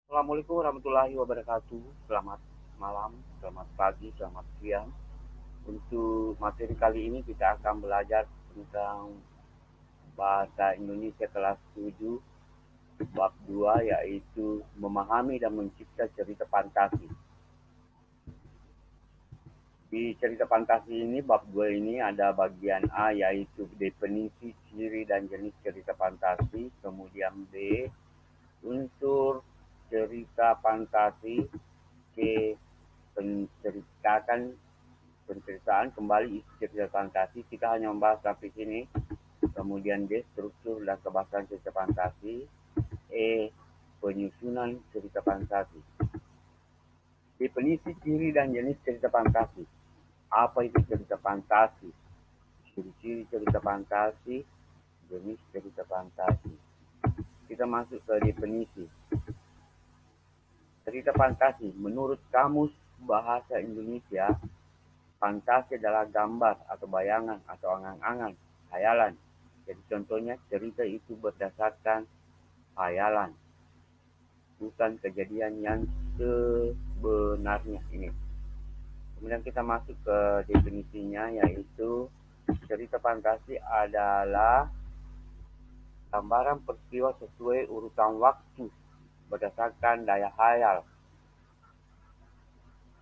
Assalamualaikum warahmatullahi wabarakatuh. Selamat malam, selamat pagi, selamat siang. Untuk materi kali ini kita akan belajar tentang bahasa Indonesia kelas 7 bab 2 yaitu memahami dan mencipta cerita fantasi. Di cerita fantasi ini bab 2 ini ada bagian A yaitu definisi, ciri dan jenis cerita fantasi, kemudian B unsur cerita fantasi, C penceritakan penceritaan kembali isi cerita fantasi. Kita hanya membahas sampai sini. Kemudian D struktur dan kebahasaan cerita fantasi, E penyusunan cerita fantasi. Definisi, ciri dan jenis cerita fantasi. Apa itu cerita fantasi? Ciri-ciri cerita fantasi, jenis cerita fantasi. Kita masuk ke definisi. Cerita fantasi menurut Kamus Bahasa Indonesia, fantasi adalah gambar atau bayangan atau angan-angan, hayalan. Jadi contohnya cerita itu berdasarkan hayalan, bukan kejadian yang sebenarnya ini. Kemudian kita masuk ke definisinya yaitu cerita fantasi adalah gambaran peristiwa sesuai urutan waktu berdasarkan daya hayal,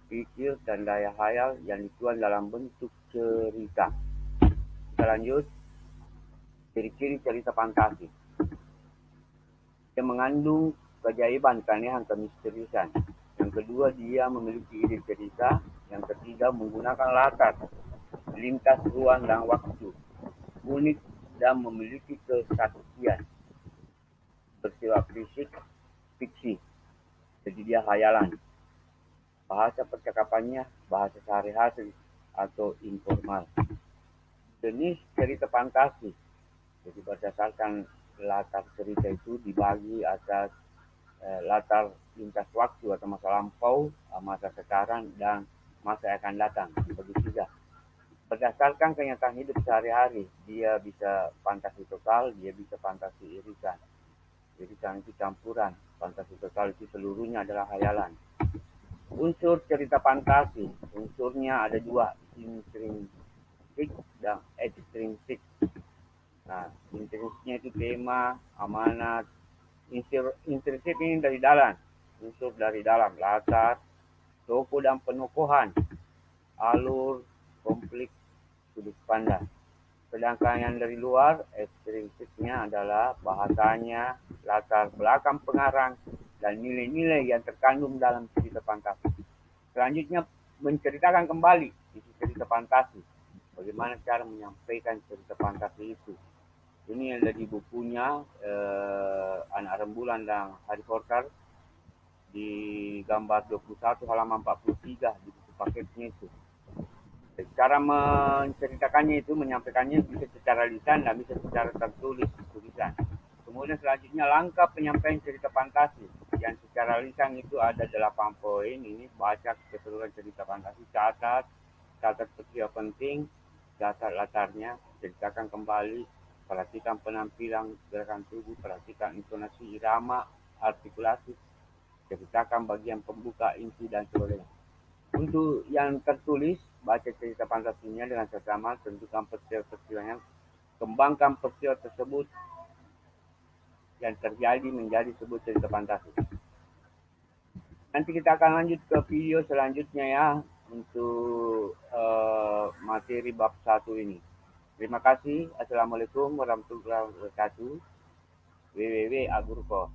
pikir dan daya hayal yang dituang dalam bentuk cerita. Kita lanjut. Ciri-ciri cerita fantasi. Dia mengandung keajaiban, keanehan, kemisteriusan. Yang kedua, dia memiliki ide cerita. Yang ketiga, menggunakan latar, lintas ruang dan waktu, unik dan memiliki kesaksian. Bersifat fisik, fiksi. Jadi dia hayalan. Bahasa percakapannya, bahasa sehari-hari atau informal. Jenis cerita fantasi. Jadi berdasarkan latar cerita itu dibagi atas latar lintas waktu atau masa lampau, masa sekarang, dan masa yang akan datang. Bagi tiga. Berdasarkan kenyataan hidup sehari-hari, dia bisa fantasi total, dia bisa fantasi irisan. Irisan itu campuran, fantasi total itu seluruhnya adalah hayalan. Unsur cerita fantasi, unsurnya ada dua, intrinsik dan ekstrinsik. Nah, intrinsiknya itu tema, amanat. Intrinsik ini dari dalam, unsur dari dalam, latar, tokoh dan penokohan, alur, konflik, sudut pandang. Sedangkan yang dari luar, ekstrinsiknya adalah bahasanya, latar belakang pengarang, dan nilai-nilai yang terkandung dalam cerita fantasi. Selanjutnya, menceritakan kembali isi cerita fantasi. Bagaimana cara menyampaikan cerita fantasi itu. Ini ada di bukunya Anak Rembulan dan Hari Porter di gambar 21 halaman 43 di buku paketnya itu. Cara menceritakannya itu, menyampaikannya bisa secara lisan dan bisa secara tertulis, tulisan. Kemudian selanjutnya langkah penyampaian cerita fantasi. Yang secara lisan itu ada 8 poin. Ini baca keseluruhan cerita fantasi, catat peristiwa penting, catat latarnya, ceritakan kembali, perhatikan penampilan, gerakan tubuh, perhatikan intonasi, irama, artikulasi, ceritakan bagian pembuka, inti, dan sebagainya. Untuk yang tertulis, baca cerita fantasinya dengan seksama, tentukan peristiwa-peristiwanya, kembangkan peristiwa tersebut yang terjadi menjadi sebuah cerita fantasi. Nanti kita akan lanjut ke video selanjutnya ya untuk materi bab 1 ini. Terima kasih. Assalamualaikum warahmatullahi wabarakatuh. www.agurko